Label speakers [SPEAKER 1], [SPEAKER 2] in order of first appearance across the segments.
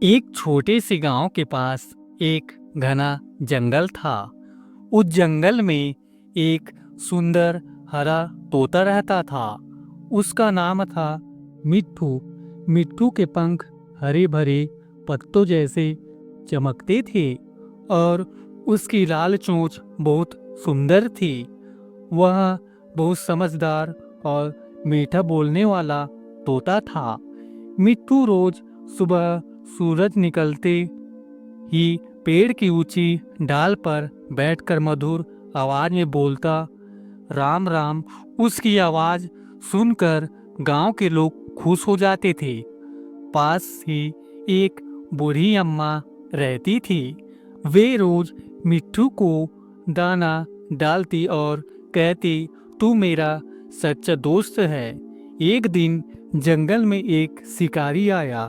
[SPEAKER 1] एक छोटे से गांव के पास एक घना जंगल था। उस जंगल में एक सुंदर हरा तोता रहता था। उसका नाम था मिट्ठू। मिट्ठू के पंख हरे भरे पत्तों जैसे चमकते थे और उसकी लाल चोंच बहुत सुंदर थी। वह बहुत समझदार और मीठा बोलने वाला तोता था। मिट्ठू रोज सुबह सूरज निकलते ही पेड़ की ऊंची डाल पर बैठकर मधुर आवाज में बोलता, राम राम। उसकी आवाज सुनकर गांव के लोग खुश हो जाते थे। पास ही एक बूढ़ी अम्मा रहती थी। वे रोज मिट्ठू को दाना डालती और कहती, तू मेरा सच्चा दोस्त है। एक दिन जंगल में एक शिकारी आया।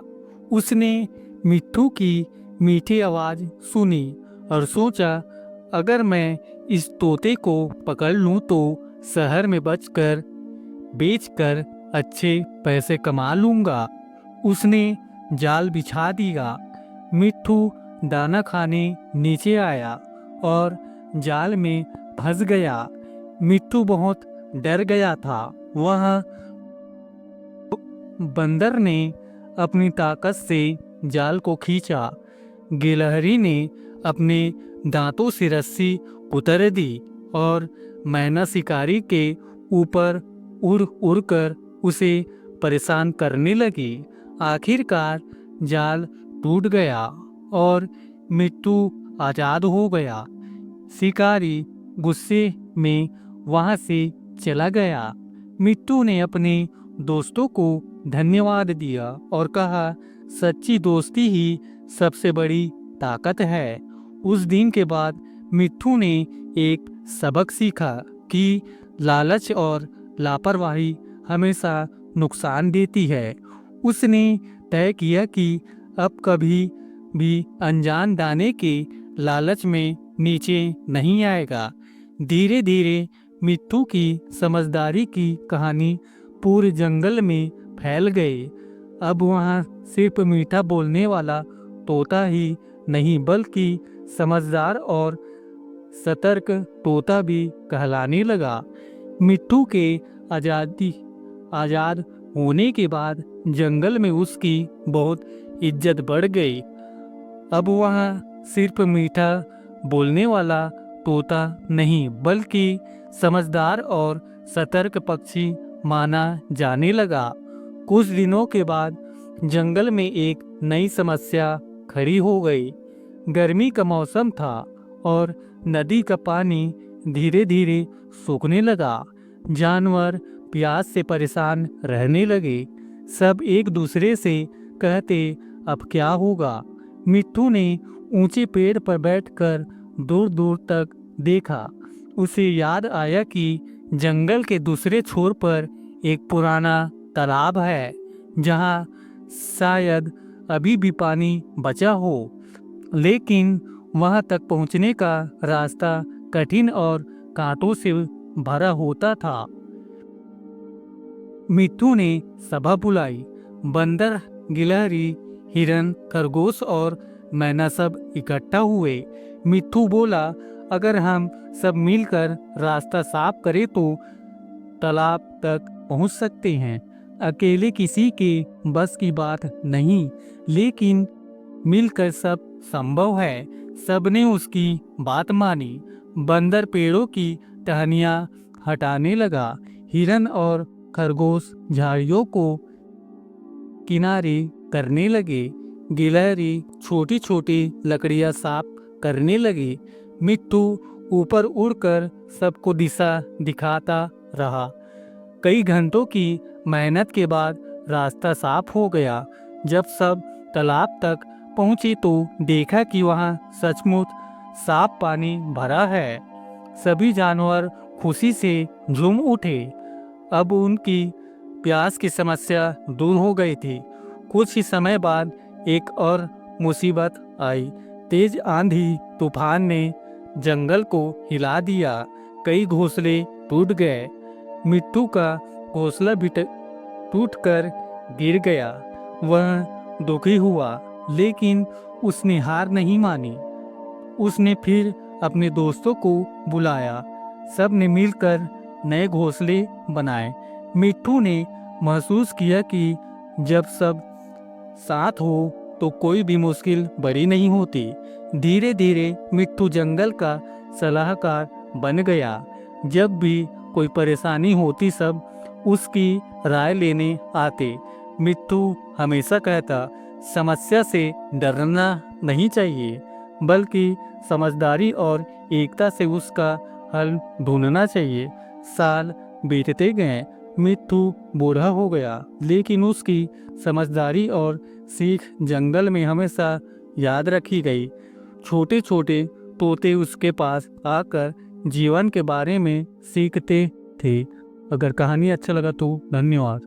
[SPEAKER 1] उसने मिट्ठू की मीठी आवाज सुनी और सोचा, अगर मैं इस तोते को पकड़ लूं तो शहर में बेचकर अच्छे पैसे कमा लूंगा। उसने जाल बिछा दिया। मिट्ठू दाना खाने नीचे आया और जाल में फंस गया। मिट्ठू बहुत डर गया था। वह बंदर ने अपनी ताकत से जाल को खींचा। गिलहरी ने अपने दांतों से रस्सी उतर दी और मैना शिकारी के ऊपर उड़ उड़कर उसे परेशान करने लगी। आखिरकार जाल टूट गया और मिट्टू आजाद हो गया। शिकारी गुस्से में वहां से चला गया। मिट्टू ने अपने दोस्तों को धन्यवाद दिया और कहा, सच्ची दोस्ती ही सबसे बड़ी ताकत है। उस दिन के बाद मिट्टू ने एक सबक सीखा कि लालच और लापरवाही हमेशा नुकसान देती है। उसने तय किया कि अब कभी भी अनजान दाने के लालच में नीचे नहीं आएगा। धीरे धीरे मिट्टू की समझदारी की कहानी पूरे जंगल में फैल गई। अब वहाँ सिर्फ मीठा बोलने वाला तोता ही नहीं बल्कि समझदार और सतर्क तोता भी कहलाने लगा। मिट्टू के आजाद होने के बाद जंगल में उसकी बहुत इज्जत बढ़ गई। अब वहाँ सिर्फ मीठा बोलने वाला तोता नहीं बल्कि समझदार और सतर्क पक्षी माना जाने लगा। कुछ दिनों के बाद जंगल में एक नई समस्या खड़ी हो गई। गर्मी का मौसम था और नदी का पानी धीरे धीरे सूखने लगा। जानवर प्यास से परेशान रहने लगे। सब एक दूसरे से कहते, अब क्या होगा। मिट्टू ने ऊंचे पेड़ पर बैठकर दूर दूर तक देखा। उसे याद आया कि जंगल के दूसरे छोर पर एक पुराना तालाब है जहाँ शायद अभी भी पानी बचा हो, लेकिन वहां तक पहुंचने का रास्ता कठिन और कांटों से भरा होता था। मिट्टू ने सभा बुलाई। बंदर, गिलहरी, हिरन, खरगोश और मैना सब इकट्ठा हुए। मिट्टू बोला, अगर हम सब मिलकर रास्ता साफ करें तो तालाब तक पहुंच सकते हैं। अकेले किसी के बस की बात नहीं, लेकिन मिलकर सब संभव है। सबने उसकी बात मानी। बंदर पेड़ों की टहनियाँ हटाने लगा। हिरन और खरगोश झाड़ियों को किनारे करने लगे। गिलहरी छोटी छोटी लकड़ियाँ साफ करने लगी। मिट्टू ऊपर उड़कर सबको दिशा दिखाता रहा। कई घंटों की मेहनत के बाद रास्ता साफ हो गया। जब सब तालाब तक पहुंचे तो देखा कि वहां सचमुच साफ पानी भरा है। सभी जानवर खुशी से झूम उठे। अब उनकी प्यास की समस्या दूर हो गई थी। कुछ ही समय बाद एक और मुसीबत आई। तेज आंधी तूफान ने जंगल को हिला दिया। कई घोंसले टूट गए। मिट्टू का घोंसला भी टूटकर गिर गया। वह दुखी हुआ, लेकिन उसने हार नहीं मानी। उसने फिर अपने दोस्तों को बुलाया। सब ने मिलकर नए घोंसले बनाए। मिट्ठू ने महसूस किया कि जब सब साथ हो तो कोई भी मुश्किल बड़ी नहीं होती। धीरे धीरे मिट्ठू जंगल का सलाहकार बन गया। जब भी कोई परेशानी होती सब उसकी राय लेने आते। मिट्ठू हमेशा कहता, समस्या से डरना नहीं चाहिए, बल्कि समझदारी और एकता से उसका हल ढूंढना चाहिए। साल बीतते गए। मिट्ठू बूढ़ा हो गया, लेकिन उसकी समझदारी और सीख जंगल में हमेशा याद रखी गई। छोटे छोटे तोते उसके पास आकर जीवन के बारे में सीखते थे। अगर कहानी अच्छा लगा तो धन्यवाद।